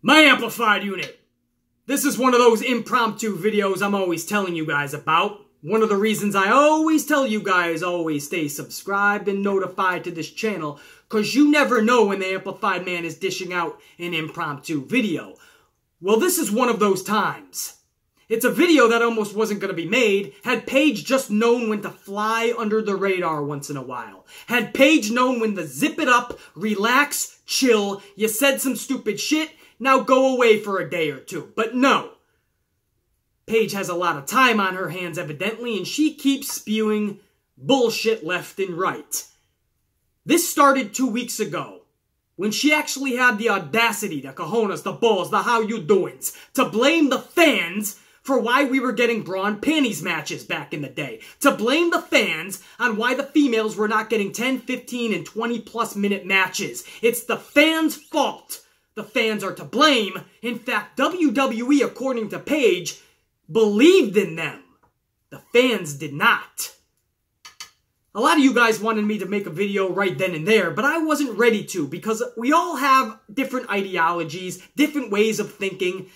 My amplified unit. This is one of those impromptu videos I'm always telling you guys about. One of the reasons I always tell you guys always stay subscribed and notified to this channel, because you never know when the amplified man is dishing out an impromptu video. Well, this is one of those times. It's a video that almost wasn't going to be made had Paige just known when to fly under the radar once in a while. Had Paige known when to zip it up, relax, chill, you said some stupid shit, now go away for a day or two. But no. Paige has a lot of time on her hands evidently, and she keeps spewing bullshit left and right. This started 2 weeks ago, when she actually had the audacity, the cojones, the balls, the how you doings, to blame the fans for why we were getting bra and panties matches back in the day. To blame the fans on why the females were not getting 10, 15, and 20-plus minute matches. It's the fans' fault. The fans are to blame. In fact, WWE, according to Paige, believed in them. The fans did not. A lot of you guys wanted me to make a video right then and there, but I wasn't ready to because we all have different ideologies, different ways of thinking,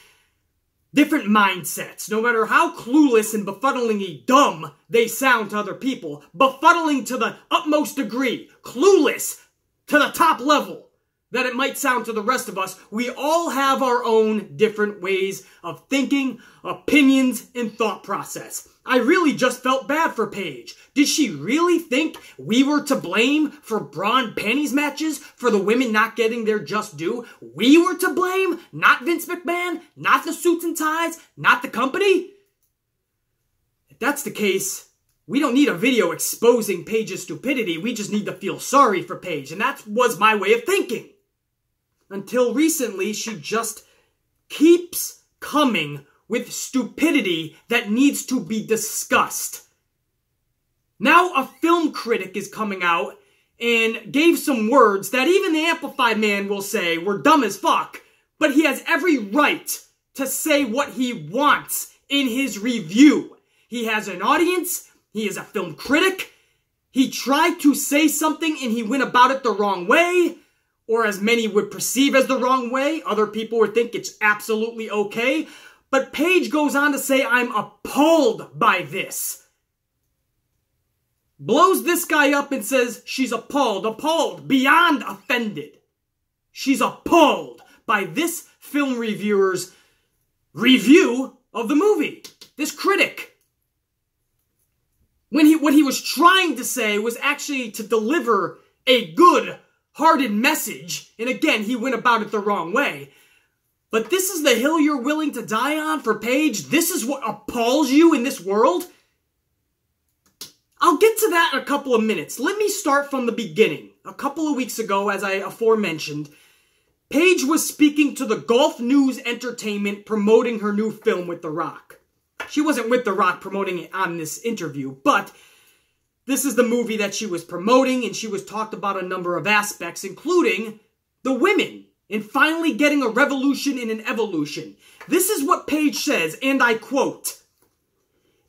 different mindsets. No matter how clueless and befuddlingly dumb they sound to other people, befuddling to the utmost degree, clueless to the top level that it might sound to the rest of us, we all have our own different ways of thinking, opinions, and thought process. I really just felt bad for Paige. Did she really think we were to blame for bra and panties matches, for the women not getting their just due? We were to blame? Not Vince McMahon? Not the suits and ties? Not the company? If that's the case, we don't need a video exposing Paige's stupidity. We just need to feel sorry for Paige. And that was my way of thinking. Until recently, she just keeps coming with stupidity that needs to be discussed. Now a film critic is coming out and gave some words that even the amplified man will say were dumb as fuck, but he has every right to say what he wants in his review. He has an audience. He is a film critic. He tried to say something and he went about it the wrong way, or as many would perceive as the wrong way. Other people would think it's absolutely okay. But Paige goes on to say, I'm appalled by this. Blows this guy up and says she's appalled, beyond offended. She's appalled by this film reviewer's review of the movie. This critic. What he was trying to say was actually to deliver a good-hearted message. And again, he went about it the wrong way. But this is the hill you're willing to die on for Paige? This is what appalls you in this world? I'll get to that in a couple of minutes. Let me start from the beginning. A couple of weeks ago, as I aforementioned, Paige was speaking to the Gulf News Entertainment promoting her new film with The Rock. She wasn't with The Rock promoting it on this interview, but this is the movie that she was promoting, and she was talked about a number of aspects, including the women. And finally getting a revolution and an evolution. This is what Paige says, and I quote,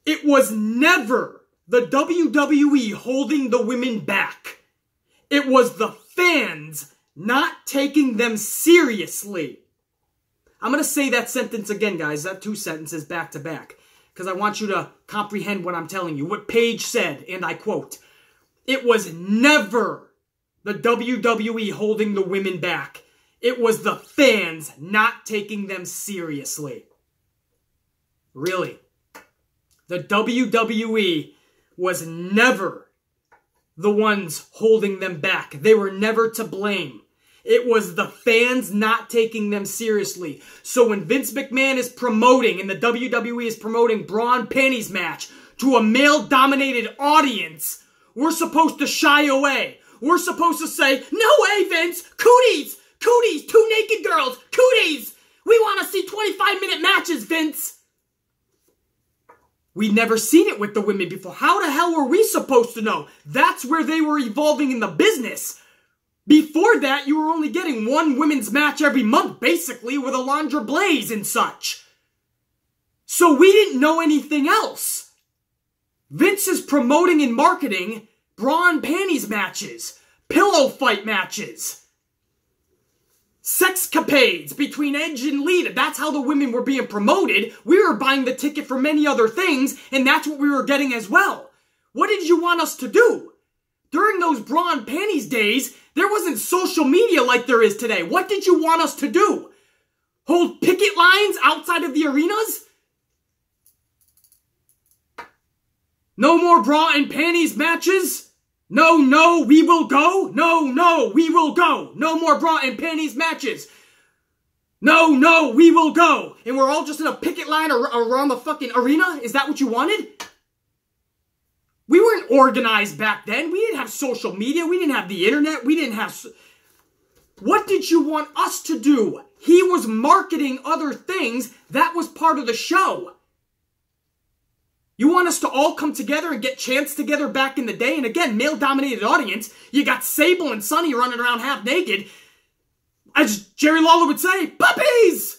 "It was never the WWE holding the women back. It was the fans not taking them seriously." I'm going to say that sentence again, guys. That two sentences back to back. Because I want you to comprehend what I'm telling you. What Paige said, and I quote, "It was never the WWE holding the women back. It was the fans not taking them seriously." Really. The WWE was never the ones holding them back. They were never to blame. It was the fans not taking them seriously. So when Vince McMahon is promoting and the WWE is promoting bra and panties match to a male-dominated audience, we're supposed to shy away. We're supposed to say, "No way, Vince! Cooties! Cooties! Two naked girls! Cooties! We want to see 25-minute matches, Vince!" We'd never seen it with the women before. How the hell were we supposed to know? That's where they were evolving in the business. Before that, you were only getting one women's match every month, basically, with Alundra Blaze and such. So we didn't know anything else. Vince is promoting and marketing bra and panties matches, pillow fight matches. sexcapades between Edge and Lita. That's how the women were being promoted. We were buying the ticket for many other things, and that's what we were getting as well. What did you want us to do? During those bra and panties days, there wasn't social media like there is today. What did you want us to do? Hold picket lines outside of the arenas? No more bra and panties matches? No, no, we will go. No, no, we will go. No more bra and panties matches. No, no, we will go. And we're all just in a picket line around the fucking arena? Is that what you wanted? We weren't organized back then. We didn't have social media. We didn't have the internet. We didn't have... What did you want us to do? He was marketing other things. That was part of the show. You want us to all come together and get chants together back in the day? And again, male-dominated audience. You got Sable and Sunny running around half naked. As Jerry Lawler would say, puppies!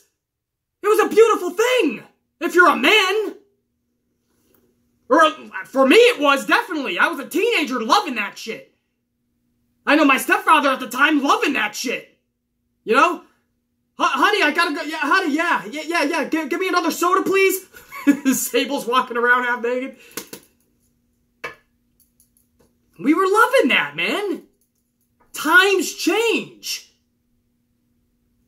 It was a beautiful thing. If you're a man. Or for me it was, definitely. I was a teenager loving that shit. I know my stepfather at the time loving that shit. You know? Honey, I gotta go. Yeah, honey, yeah. Give me another soda, please. Sable's walking around half naked. We were loving that, man. Times change.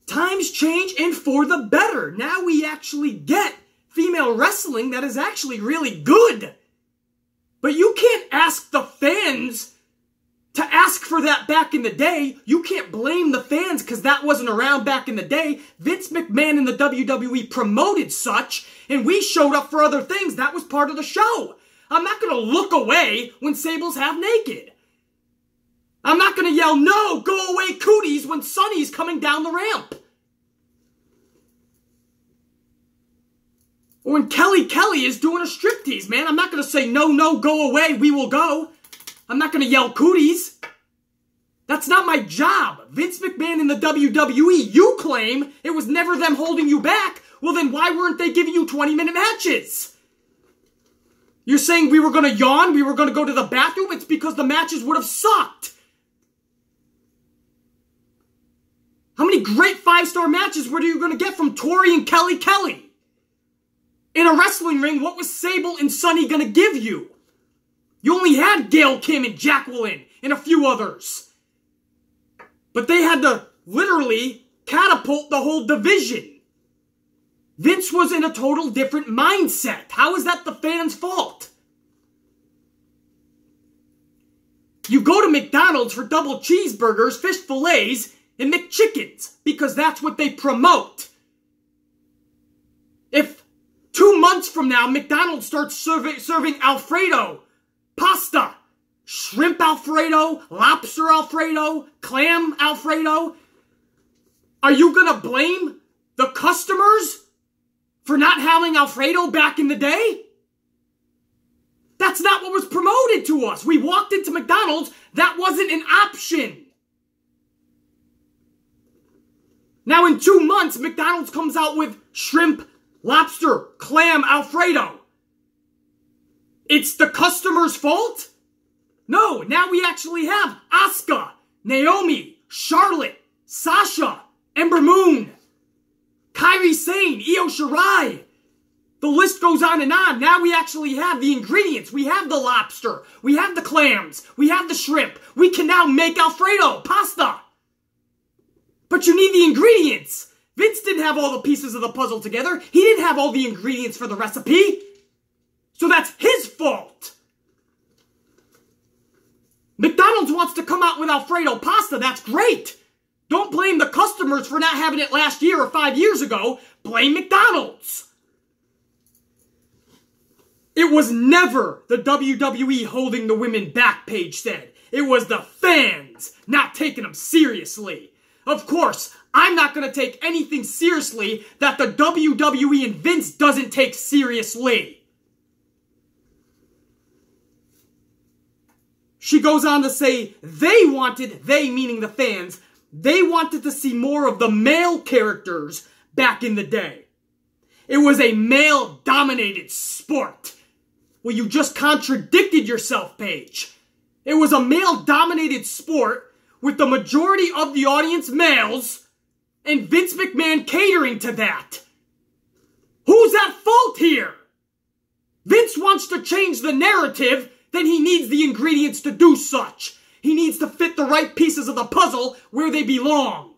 Times change, and for the better. Now we actually get female wrestling that is actually really good. But you can't ask the fans to ask for that back in the day. You can't blame the fans because that wasn't around back in the day. Vince McMahon and the WWE promoted such, and we showed up for other things. That was part of the show. I'm not going to look away when Sable's half naked. I'm not going to yell, no, go away cooties, when Sunny's coming down the ramp. Or when Kelly is doing a striptease, man. I'm not going to say, no, go away, we will go. I'm not going to yell cooties. That's not my job. Vince McMahon in the WWE, you claim it was never them holding you back. Well, then why weren't they giving you 20-minute matches? You're saying we were going to yawn, we were going to go to the bathroom? It's because the matches would have sucked. How many great 5-star matches were you going to get from Tori and Kelly? In a wrestling ring, what was Sable and Sunny going to give you? You only had Gail Kim and Jacqueline and a few others. But they had to literally catapult the whole division. Vince was in a total different mindset. How is that the fans' fault? You go to McDonald's for double cheeseburgers, fish fillets, and McChickens because that's what they promote. If 2 months from now McDonald's starts serving Alfredo, pasta, shrimp Alfredo, lobster Alfredo, clam Alfredo, are you gonna blame the customers for not having Alfredo back in the day? That's not what was promoted to us. We walked into McDonald's, that wasn't an option. Now in 2 months, McDonald's comes out with shrimp, lobster, clam Alfredo. It's the customer's fault? No, now we actually have Asuka, Naomi, Charlotte, Sasha, Ember Moon, Kairi Sane, Io Shirai. The list goes on and on. Now we actually have the ingredients. We have the lobster. We have the clams. We have the shrimp. We can now make Alfredo, pasta. But you need the ingredients. Vince didn't have all the pieces of the puzzle together. He didn't have all the ingredients for the recipe. So that's his fault. McDonald's wants to come out with Alfredo pasta. That's great. Don't blame the customers for not having it last year or 5 years ago. Blame McDonald's. It was never the WWE holding the women back, Paige said. It was the fans not taking them seriously. Of course, I'm not going to take anything seriously that the WWE and Vince doesn't take seriously. She goes on to say they meaning the fans, they wanted to see more of the male characters back in the day. It was a male-dominated sport. Well, you just contradicted yourself, Paige. It was a male-dominated sport with the majority of the audience males and Vince McMahon catering to that. Who's at fault here? Vince wants to change the narrative, then he needs the ingredients to do such. He needs to fit the right pieces of the puzzle where they belong.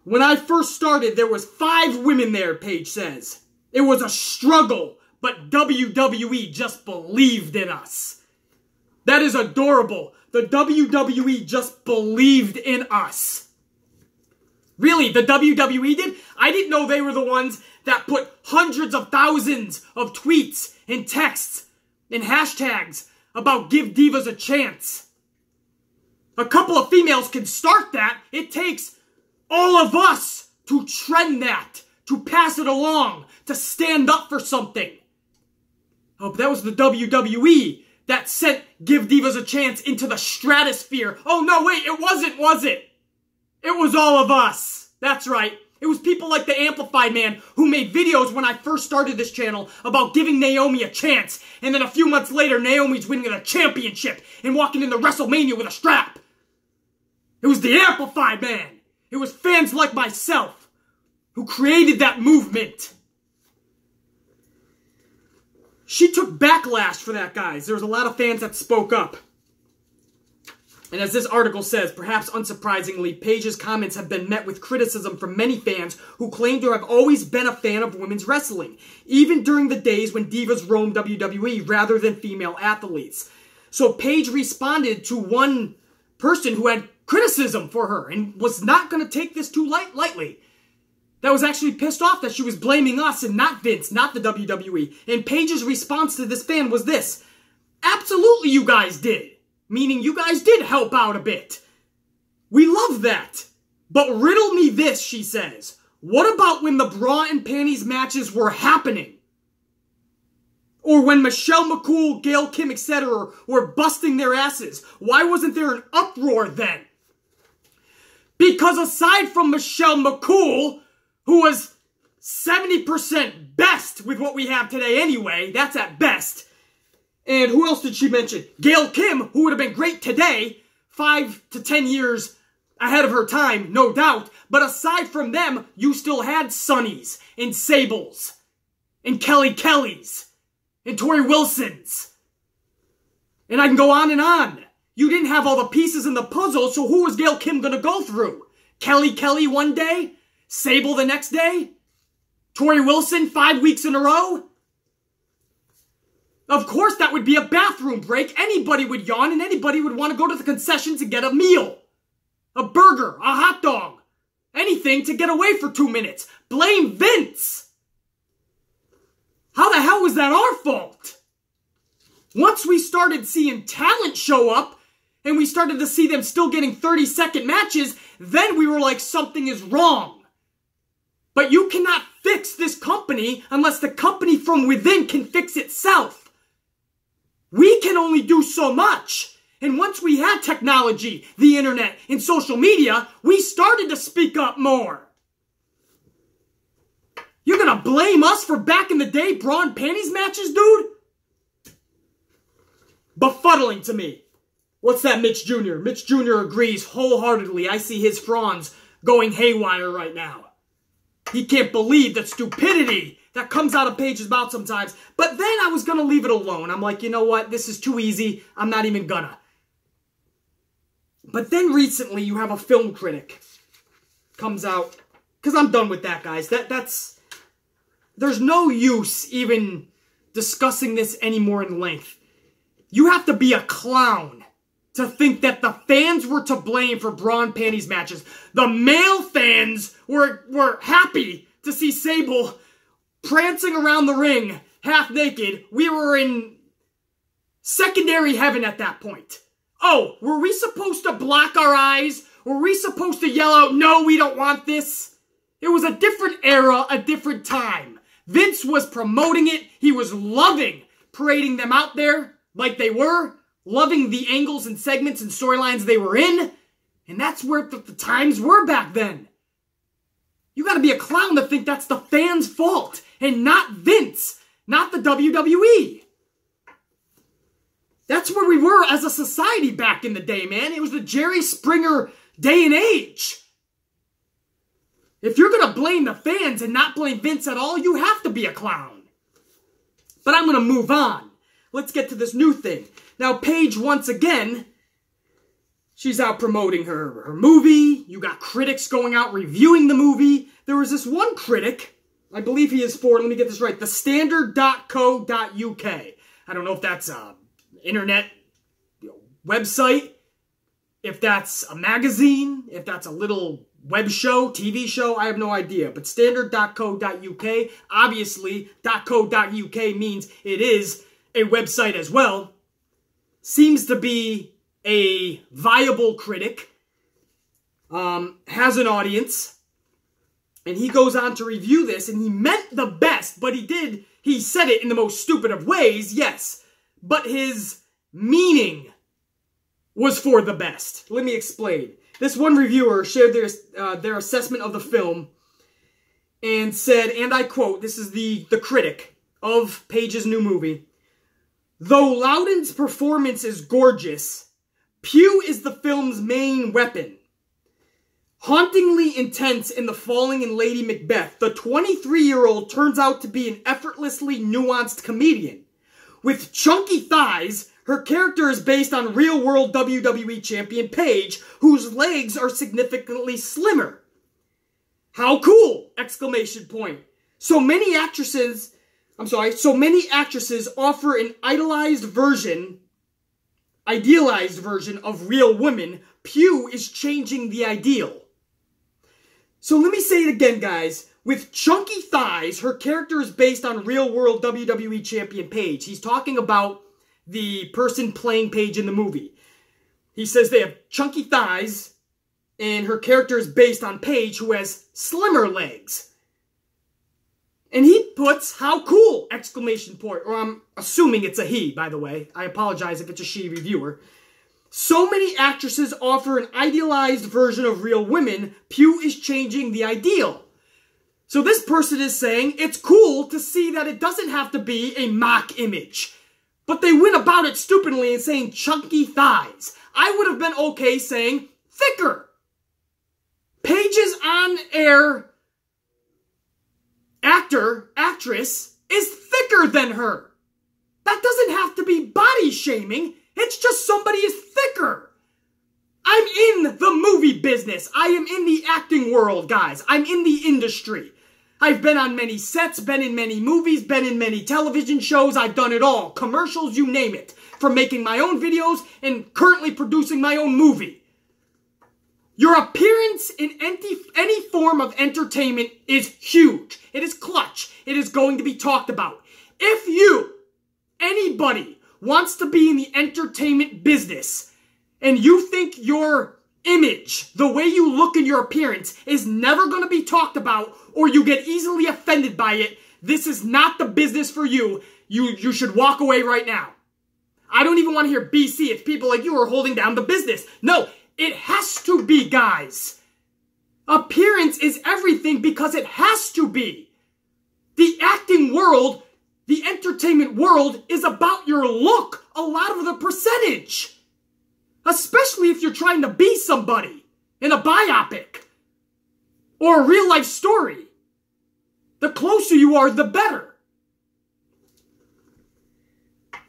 When I first started, there was 5 women there, Paige says. It was a struggle, but WWE just believed in us. That is adorable. The WWE just believed in us. Really, the WWE did? I didn't know they were the ones that put hundreds of thousands of tweets and texts and hashtags about give divas a chance. A couple of females can start that. It takes all of us to trend that, to pass it along, to stand up for something. Oh, but that was the WWE that sent Give Divas a Chance into the stratosphere. Oh, no, wait, it wasn't, was it? It was all of us. That's right. It was people like the Amplified Man who made videos when I first started this channel about giving Naomi a chance. And then a few months later, Naomi's winning the championship and walking into WrestleMania with a strap. It was the Amplified Man. It was fans like myself who created that movement. She took backlash for that, guys. There was a lot of fans that spoke up. And as this article says, perhaps unsurprisingly, Paige's comments have been met with criticism from many fans who claim to have always been a fan of women's wrestling, even during the days when divas roamed WWE rather than female athletes. So Paige responded to one person who had criticism for her and was not going to take this too lightly. That was actually pissed off that she was blaming us and not Vince, not the WWE. And Paige's response to this fan was this: absolutely you guys did. Meaning you guys did help out a bit. We love that. But riddle me this, she says. What about when the bra and panties matches were happening? Or when Michelle McCool, Gail Kim, etc. were busting their asses? Why wasn't there an uproar then? Because aside from Michelle McCool, who was 70% best with what we have today anyway, that's at best. And who else did she mention? Gail Kim, who would have been great today, 5 to 10 years ahead of her time, no doubt. But aside from them, you still had Sunnies and Sables and Kelly Kellys and Tori Wilsons. And I can go on and on. You didn't have all the pieces in the puzzle, so who was Gail Kim going to go through? Kelly Kelly one day? Sable the next day? Tori Wilson 5 weeks in a row? Of course that would be a bathroom break. Anybody would yawn and anybody would want to go to the concessions and get a meal. A burger, a hot dog, anything to get away for 2 minutes. Blame Vince. How the hell was that our fault? Once we started seeing talent show up and we started to see them still getting 30-second matches, then we were like, something is wrong. But you cannot fix this company unless the company from within can fix itself. We can only do so much. And once we had technology, the internet, and social media, we started to speak up more. You're gonna blame us for back in the day bra and panties matches, dude? Befuddling to me. What's that, Mitch Jr.? Mitch Jr. agrees wholeheartedly. I see his fronds going haywire right now. He can't believe the stupidity that comes out of Paige's mouth sometimes. But then I was going to leave it alone. I'm like, you know what? This is too easy. I'm not even gonna. But then recently you have a film critic comes out. Because I'm done with that, guys. There's no use even discussing this anymore in length. You have to be a clown to think that the fans were to blame for bra and panties matches. The male fans were happy to see Sable prancing around the ring, half naked. We were in secondary heaven at that point. Oh, were we supposed to block our eyes? Were we supposed to yell out, no, we don't want this? It was a different era, a different time. Vince was promoting it. He was loving parading them out there like they were, loving the angles and segments and storylines they were in. And that's where the times were back then. You gotta be a clown to think that's the fans' fault and not Vince, not the WWE. That's where we were as a society back in the day, man. It was the Jerry Springer day and age. If you're going to blame the fans and not blame Vince at all, you have to be a clown. But I'm going to move on. Let's get to this new thing. Now, Paige, once again, she's out promoting her movie. You got critics going out reviewing the movie. There was this one critic, I believe he is for, let me get this right, thestandard.co.uk. I don't know if that's an internet website, if that's a magazine, if that's a little web show, TV show, I have no idea. But standard.co.uk, obviously, .co.uk means it is a website as well. Seems to be a viable critic. Has an audience. And he goes on to review this, and he meant the best, but he said it in the most stupid of ways, yes. But his meaning was for the best. Let me explain. This one reviewer shared their assessment of the film and said, and I quote, this is the critic of Paige's new movie, "Though Loudon's performance is gorgeous, Pugh is the film's main weapon. Hauntingly intense in The Falling and Lady Macbeth, the 23-year-old turns out to be an effortlessly nuanced comedian. With chunky thighs, her character is based on real-world WWE champion Paige, whose legs are significantly slimmer. How cool! Exclamation point. So many actresses offer an idealized version of real women. Pugh is changing the ideal." So let me say it again, guys. With chunky thighs, her character is based on real-world WWE champion Paige. He's talking about the person playing Paige in the movie. He says they have chunky thighs, and her character is based on Paige, who has slimmer legs. And he puts, "How cool!" Exclamation point. Or I'm assuming it's a he, by the way. I apologize if it's a she reviewer. "So many actresses offer an idealized version of real women. Pugh is changing the ideal." So this person is saying it's cool to see that it doesn't have to be a mock image. But they went about it stupidly and saying chunky thighs. I would have been okay saying thicker. Paige's on-air actress is thicker than her. That doesn't have to be body shaming. It's just somebody is thicker. I'm in the movie business. I am in the acting world, guys. I'm in the industry. I've been on many sets, been in many movies, been in many television shows. I've done it all. Commercials, you name it. From making my own videos and currently producing my own movie. Your appearance in any form of entertainment is huge. It is clutch. It is going to be talked about. If anybody wants to be in the entertainment business and you think your image, the way you look in your appearance, is never going to be talked about or you get easily offended by it, this is not the business for you. You should walk away right now. I don't even want to hear BC if people like you are holding down the business. No, it has to be, guys. Appearance is everything because it has to be. The acting world, the entertainment world is about your look, a lot of the percentage. Especially if you're trying to be somebody in a biopic or a real life story. The closer you are, the better.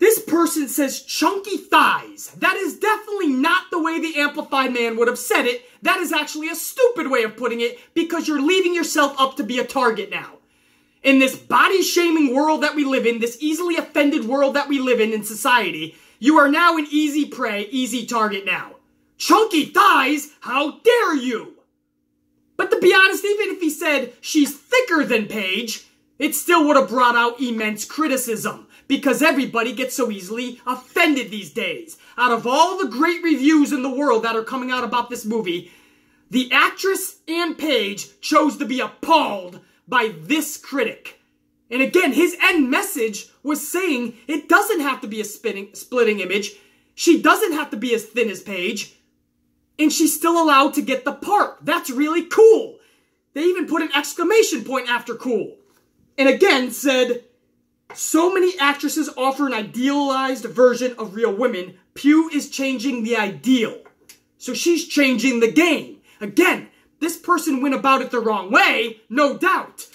This person says chunky thighs. That is definitely not the way the Amplified Man would have said it. That is actually a stupid way of putting it because you're leaving yourself up to be a target now. In this body-shaming world that we live in, this easily offended world that we live in society, you are now an easy prey, easy target now. Chunky thighs? How dare you? But to be honest, even if he said she's thicker than Paige, it still would have brought out immense criticism because everybody gets so easily offended these days. Out of all the great reviews in the world that are coming out about this movie, the actress and Paige chose to be appalled by this critic. And again, his end message was saying it doesn't have to be a splitting image. She doesn't have to be as thin as Paige. And she's still allowed to get the part. That's really cool. They even put an exclamation point after cool. And again said, so many actresses offer an idealized version of real women. Pugh is changing the ideal. So she's changing the game. Again, this person went about it the wrong way, no doubt.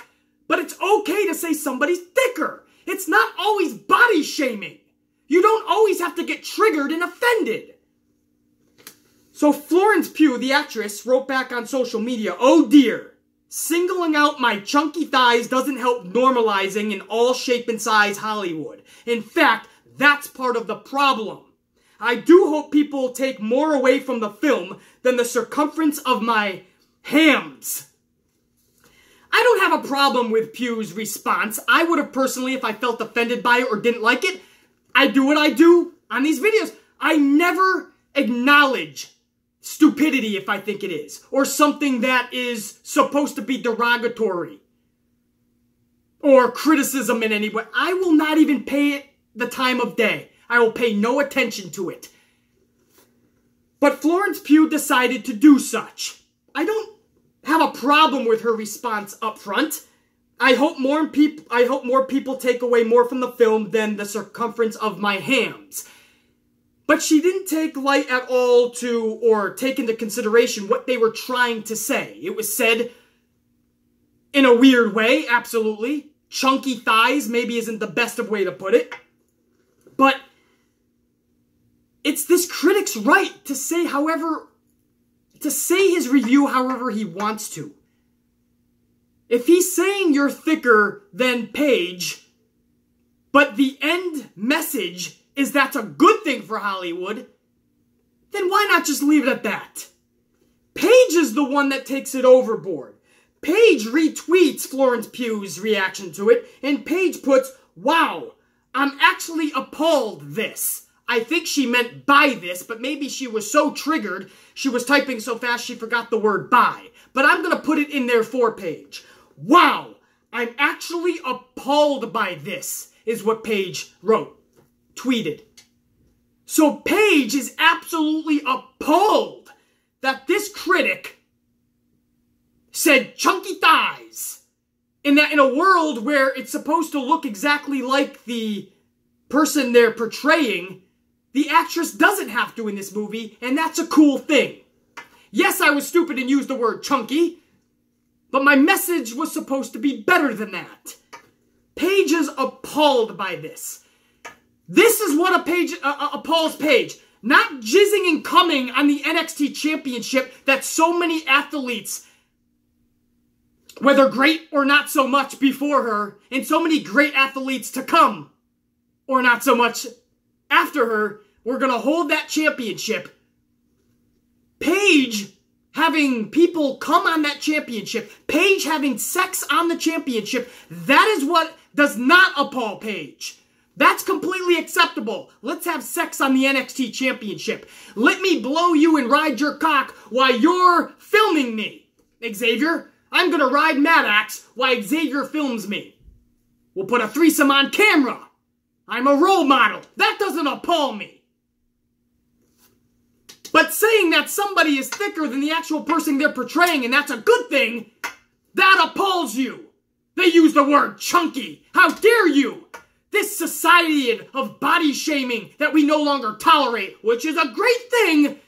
But it's okay to say somebody's thicker. It's not always body shaming. You don't always have to get triggered and offended. So Florence Pugh, the actress, wrote back on social media, "Oh dear, singling out my chunky thighs doesn't help normalizing in all shape and size Hollywood. In fact, that's part of the problem. I do hope people take more away from the film than the circumference of my hams." I don't have a problem with Pugh's response. I would have personally, if I felt offended by it or didn't like it, I do what I do on these videos. I never acknowledge stupidity if I think it is, or something that is supposed to be derogatory, or criticism in any way. I will not even pay it the time of day. I will pay no attention to it. But Florence Pugh decided to do such. I don't have a problem with her response up front. I hope more people take away more from the film than the circumference of my hams. But she didn't take light at all to, or take into consideration what they were trying to say. It was said in a weird way, absolutely. Chunky thighs maybe isn't the best of way to put it. But it's this critic's right to say his review however he wants to. If he's saying you're thicker than Paige, but the end message is that's a good thing for Hollywood, then why not just leave it at that? Paige is the one that takes it overboard. Paige retweets Florence Pugh's reaction to it, and Paige puts, "Wow, I'm actually appalled this." I think she meant by this, but maybe she was so triggered, she was typing so fast she forgot the word by. But I'm going to put it in there for Paige. "Wow, I'm actually appalled by this," is what Paige wrote, tweeted. So Paige is absolutely appalled that this critic said chunky thighs. In a world where it's supposed to look exactly like the person they're portraying, the actress doesn't have to in this movie, and that's a cool thing. Yes, I was stupid and used the word chunky, but my message was supposed to be better than that. Paige is appalled by this. This is what appalls Paige. Not jizzing and coming on the NXT Championship that so many athletes, whether great or not so much before her, and so many great athletes to come, or not so much after her, we're going to hold that championship. Paige having people come on that championship, Paige having sex on the championship, that is what does not appall Paige. That's completely acceptable. Let's have sex on the NXT Championship. Let me blow you and ride your cock while you're filming me. Xavier, I'm going to ride Maddox while Xavier films me. We'll put a threesome on camera. I'm a role model. That doesn't appall me. But saying that somebody is thicker than the actual person they're portraying and that's a good thing, that appalls you. They use the word chunky. How dare you? This society of body shaming that we no longer tolerate, which is a great thing,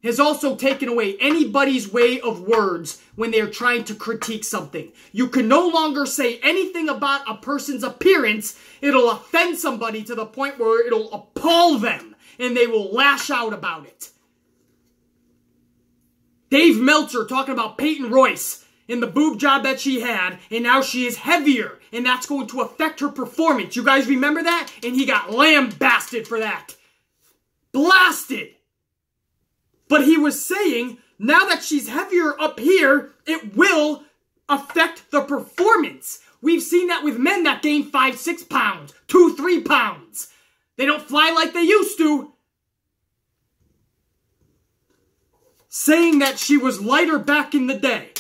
has also taken away anybody's way of words when they're trying to critique something. You can no longer say anything about a person's appearance. It'll offend somebody to the point where it'll appall them, and they will lash out about it. Dave Meltzer talking about Peyton Royce and the boob job that she had, and now she is heavier, and that's going to affect her performance. You guys remember that? And he got lambasted for that. Blasted. But he was saying, now that she's heavier up here, it will affect the performance. We've seen that with men that gain 5, 6 pounds, 2, 3 pounds. They don't fly like they used to. Saying that she was lighter back in the day.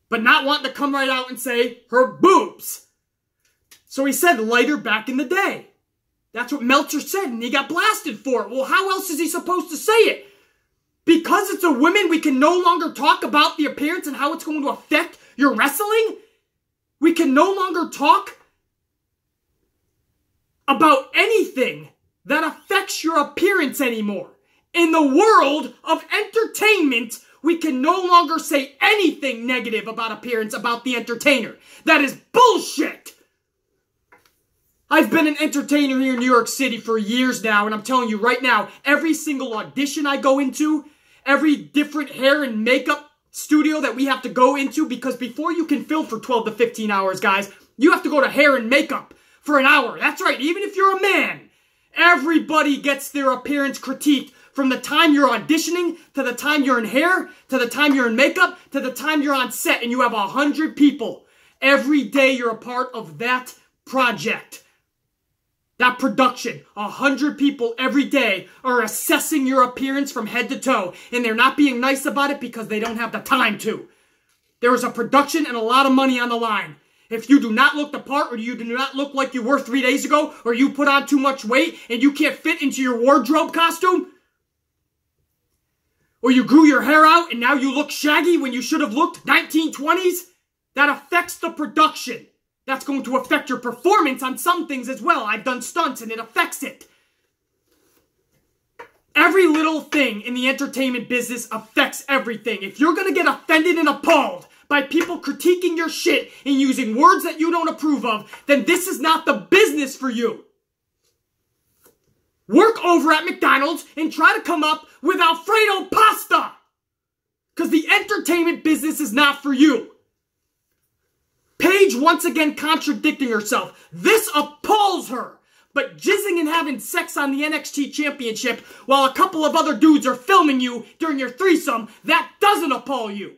But not wanting to come right out and say her boobs. So he said lighter back in the day. That's what Meltzer said, and he got blasted for it. Well, how else is he supposed to say it? Because it's a woman, we can no longer talk about the appearance and how it's going to affect your wrestling? We can no longer talk about anything that affects your appearance anymore. In the world of entertainment, we can no longer say anything negative about appearance about the entertainer. That is bullshit. I've been an entertainer here in New York City for years now, and I'm telling you right now, every single audition I go into, every different hair and makeup studio that we have to go into, because before you can film for 12 to 15 hours, guys, you have to go to hair and makeup for an hour. That's right, even if you're a man. Everybody gets their appearance critiqued from the time you're auditioning, to the time you're in hair, to the time you're in makeup, to the time you're on set, and you have 100 people. Every day you're a part of that project. That production, 100 people every day are assessing your appearance from head to toe, and they're not being nice about it because they don't have the time to. There is a production and a lot of money on the line. If you do not look the part, or you do not look like you were 3 days ago, or you put on too much weight and you can't fit into your wardrobe costume, or you grew your hair out and now you look shaggy when you should have looked 1920s, that affects the production. That's going to affect your performance on some things as well. I've done stunts and it affects it. Every little thing in the entertainment business affects everything. If you're going to get offended and appalled by people critiquing your shit and using words that you don't approve of, then this is not the business for you. Work over at McDonald's and try to come up with Alfredo pasta. Because the entertainment business is not for you. Paige once again contradicting herself. This appalls her. But jizzing and having sex on the NXT Championship while a couple of other dudes are filming you during your threesome, that doesn't appall you.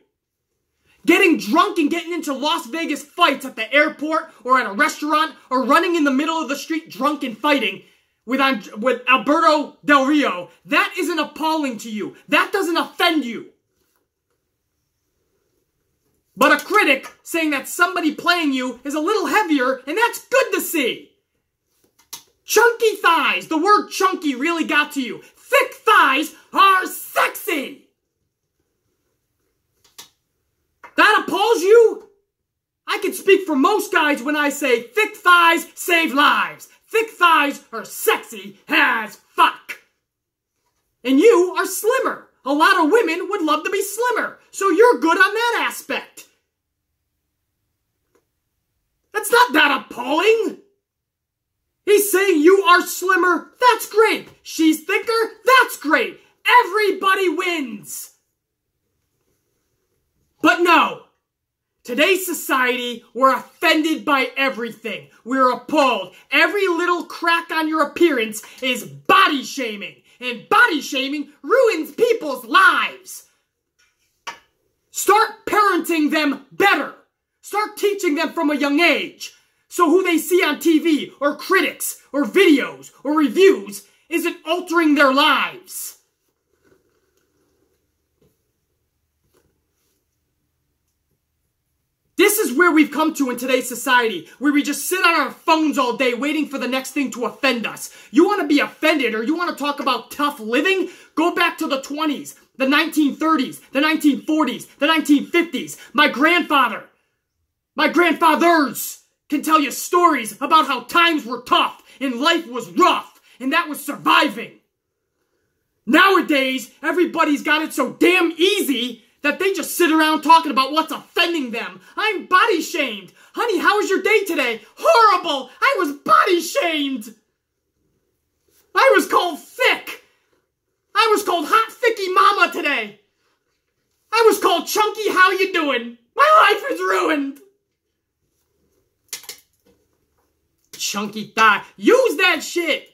Getting drunk and getting into Las Vegas fights at the airport or at a restaurant, or running in the middle of the street drunk and fighting with Alberto Del Rio, that isn't appalling to you. That doesn't offend you. But a critic saying that somebody playing you is a little heavier, and that's good to see. Chunky thighs. The word chunky really got to you. Thick thighs are sexy. That appalls you? I can speak for most guys when I say thick thighs save lives. Thick thighs are sexy as fuck. And you are slimmer. A lot of women would love to be slimmer. So you're good on that aspect. That's not that appalling. He's saying you are slimmer. That's great. She's thicker. That's great. Everybody wins. But no. Today's society, we're offended by everything. We're appalled. Every little crack on your appearance is body shaming. And body shaming ruins people's lives. Start parenting them better. Start teaching them from a young age. So who they see on TV, or critics, or videos, or reviews, isn't altering their lives. This is where we've come to in today's society, where we just sit on our phones all day waiting for the next thing to offend us. You want to be offended, or you want to talk about tough living? Go back to the 20s, the 1930s, the 1940s, the 1950s. My grandfathers can tell you stories about how times were tough and life was rough, and that was surviving. Nowadays, everybody's got it so damn easy that they just sit around talking about what's offending them. I'm body shamed. Honey, how was your day today? Horrible. I was body shamed. I was called thick. I was called hot thicky mama today. I was called chunky. How you doing? My life is ruined. Chunky thigh. Use that shit.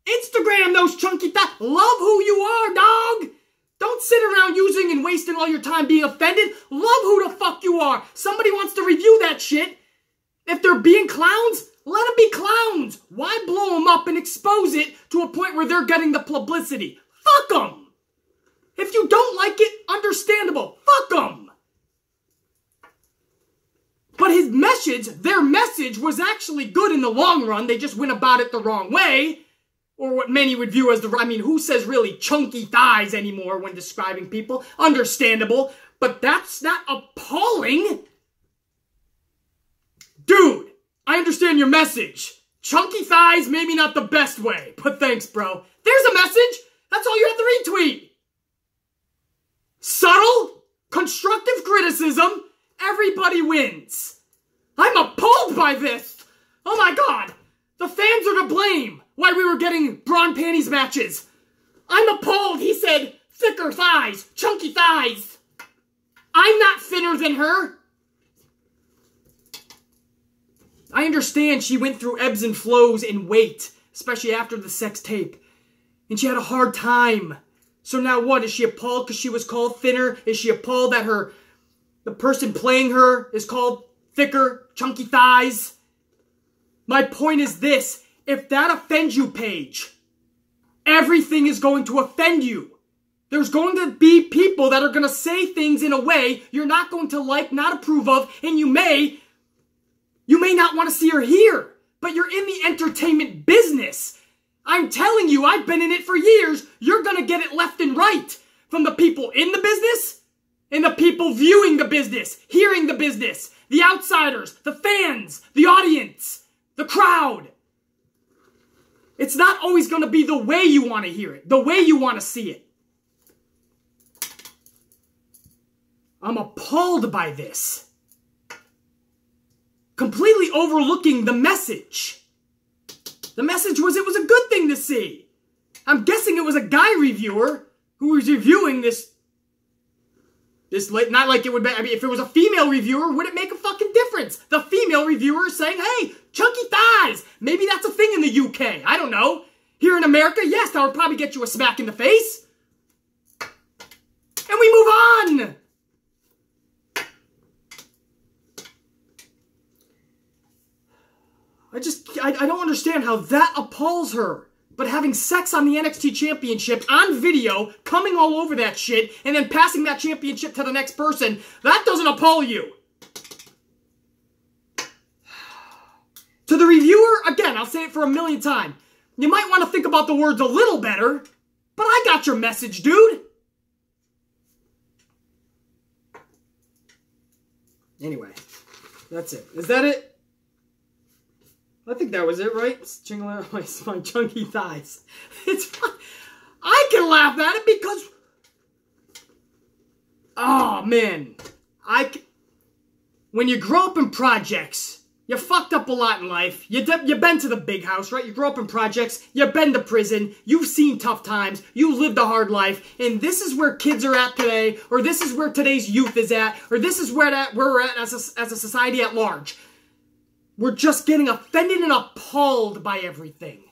Instagram those chunky thighs. Love who you are, dog. Don't sit around using and wasting all your time being offended. Love who the fuck you are. Somebody wants to review that shit. If they're being clowns, let them be clowns. Why blow them up and expose it to a point where they're getting the publicity? Fuck them. If you don't like it, understandable. Fuck them. But their message was actually good in the long run. They just went about it the wrong way. Or what many would view as who says really chunky thighs anymore when describing people? Understandable. But that's not appalling. Dude, I understand your message. Chunky thighs, maybe not the best way. But thanks, bro. There's a message. That's all you have to retweet. constructive criticism, everybody wins. I'm appalled by this. Oh my God. The fans are to blame why we were getting bra and panties matches. I'm appalled. He said thicker thighs, chunky thighs. I'm not thinner than her. I understand she went through ebbs and flows in weight, especially after the sex tape. And she had a hard time. So now what? Is she appalled because she was called thinner? Is she appalled that the person playing her is called thicker, chunky thighs? My point is this. If that offends you, Paige, everything is going to offend you. There's going to be people that are going to say things in a way you're not going to like, not approve of, and you may not want to see or hear. But you're in the entertainment business. I'm telling you, I've been in it for years. You're going to get it left and right. From the people in the business and the people viewing the business, hearing the business, the outsiders, the fans, the audience, the crowd. It's not always going to be the way you want to hear it, the way you want to see it. I'm appalled by this. Completely overlooking the message. The message was it was a good thing to see. I'm guessing it was a guy reviewer who was reviewing this not like it would be, I mean, if it was a female reviewer, would it make a fucking difference? The female reviewer is saying, hey, chunky thighs. Maybe that's a thing in the UK. I don't know. Here in America, yes, that would probably get you a smack in the face. And we move on. I don't understand how that appalls her. But having sex on the NXT Championship on video, coming all over that shit, and then passing that championship to the next person, that doesn't appall you. To the reviewer, again, I'll say it for a millionth time. You might want to think about the words a little better, but I got your message, dude. Anyway, that's it. Is that it? I think that was it, right? Jingling out my chunky thighs. It's fine. I can laugh at it because... Oh, man. When you grow up in projects, you fucked up a lot in life. You've been to the big house, right? You grow up in projects. You've been to prison. You've seen tough times. You lived a hard life. And this is where kids are at today, or this is where today's youth is at, or this is where we're at as a society at large. We're just getting offended and appalled by everything.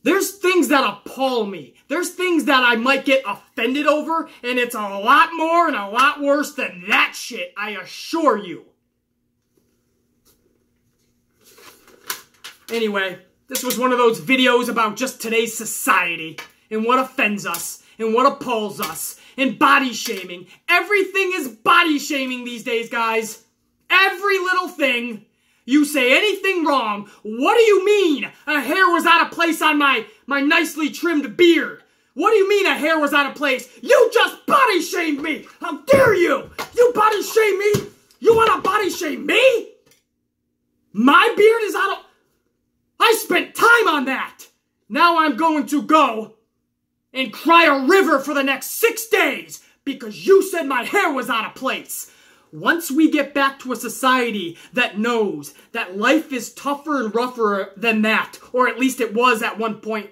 There's things that appall me. There's things that I might get offended over, and it's a lot more and a lot worse than that shit, I assure you. Anyway, this was one of those videos about just today's society, and what offends us, and what appalls us, and body shaming. Everything is body shaming these days, guys. Every little thing. You say anything wrong, what do you mean a hair was out of place on my nicely trimmed beard? What do you mean a hair was out of place? You just body shamed me! How dare you! You body shame me? You want to body shame me? My beard is out of... I spent time on that! Now I'm going to go and cry a river for the next 6 days because you said my hair was out of place. Once we get back to a society that knows that life is tougher and rougher than that, or at least it was at one point,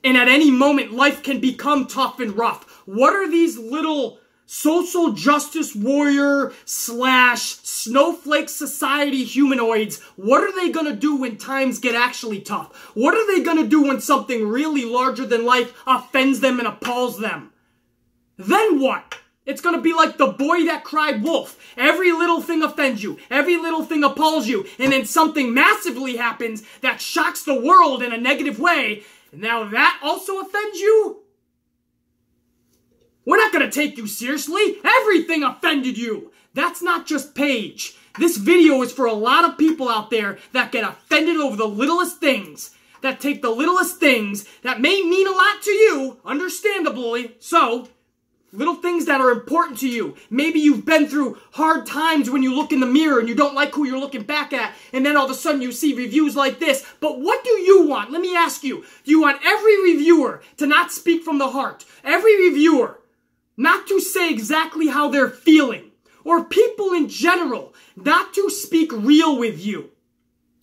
and at any moment life can become tough and rough, what are these little social justice warrior / snowflake society humanoids, what are they gonna do when times get actually tough? What are they gonna do when something really larger than life offends them and appalls them? Then what? It's going to be like the boy that cried wolf. Every little thing offends you. Every little thing appalls you. And then something massively happens that shocks the world in a negative way. And now that also offends you? We're not going to take you seriously. Everything offended you. That's not just Paige. This video is for a lot of people out there that get offended over the littlest things. That take the littlest things that may mean a lot to you, understandably so. Little things that are important to you. Maybe you've been through hard times when you look in the mirror and you don't like who you're looking back at, and then all of a sudden you see reviews like this. But what do you want? Let me ask you. Do you want every reviewer to not speak from the heart? Every reviewer not to say exactly how they're feeling, or people in general not to speak real with you.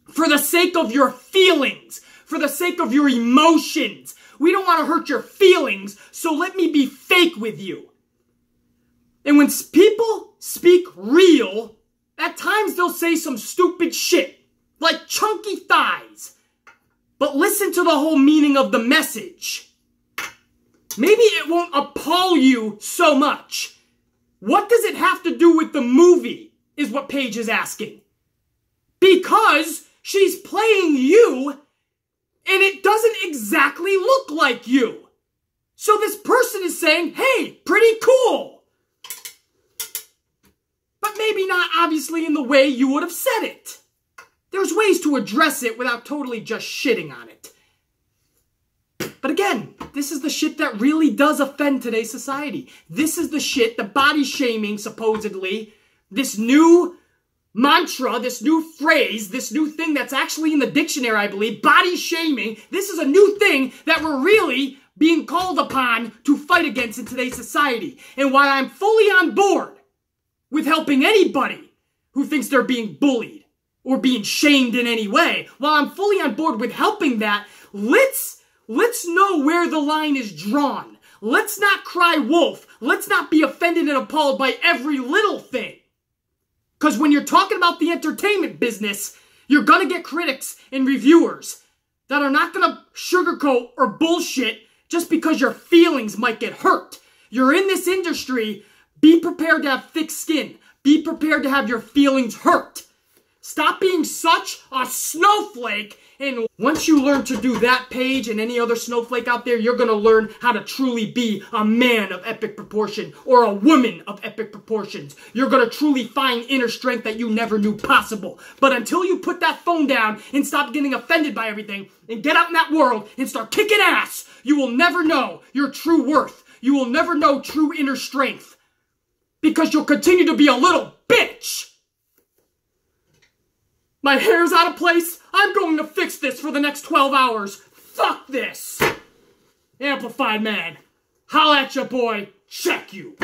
For the sake of your feelings, for the sake of your emotions. We don't want to hurt your feelings, so let me be fake with you. And when people speak real, at times they'll say some stupid shit, like chunky thighs. But listen to the whole meaning of the message. Maybe it won't appall you so much. What does it have to do with the movie, is what Paige is asking. Because she's playing you, and it doesn't exactly look like you. So this person is saying, hey, pretty cool. But maybe not obviously in the way you would have said it. There's ways to address it without totally just shitting on it. But again, this is the shit that really does offend today's society. This is the shit, the body shaming, supposedly, this new mantra, this new phrase, this new thing that's actually in the dictionary, I believe, body shaming. This is a new thing that we're really being called upon to fight against in today's society. And while I'm fully on board with helping anybody who thinks they're being bullied or being shamed in any way, while I'm fully on board with helping that, let's know where the line is drawn. Let's not cry wolf. Let's not be offended and appalled by every little thing. Because when you're talking about the entertainment business, you're going to get critics and reviewers that are not going to sugarcoat or bullshit just because your feelings might get hurt. You're in this industry, be prepared to have thick skin. Be prepared to have your feelings hurt. Stop being such a snowflake. And once you learn to do that, Paige, and any other snowflake out there, you're going to learn how to truly be a man of epic proportion or a woman of epic proportions. You're going to truly find inner strength that you never knew possible. But until you put that phone down and stop getting offended by everything and get out in that world and start kicking ass, you will never know your true worth. You will never know true inner strength because you'll continue to be a little bitch. My hair's out of place. I'm going to fix this for the next 12 hours. Fuck this. Amplified man. Holla at ya, boy. Check you.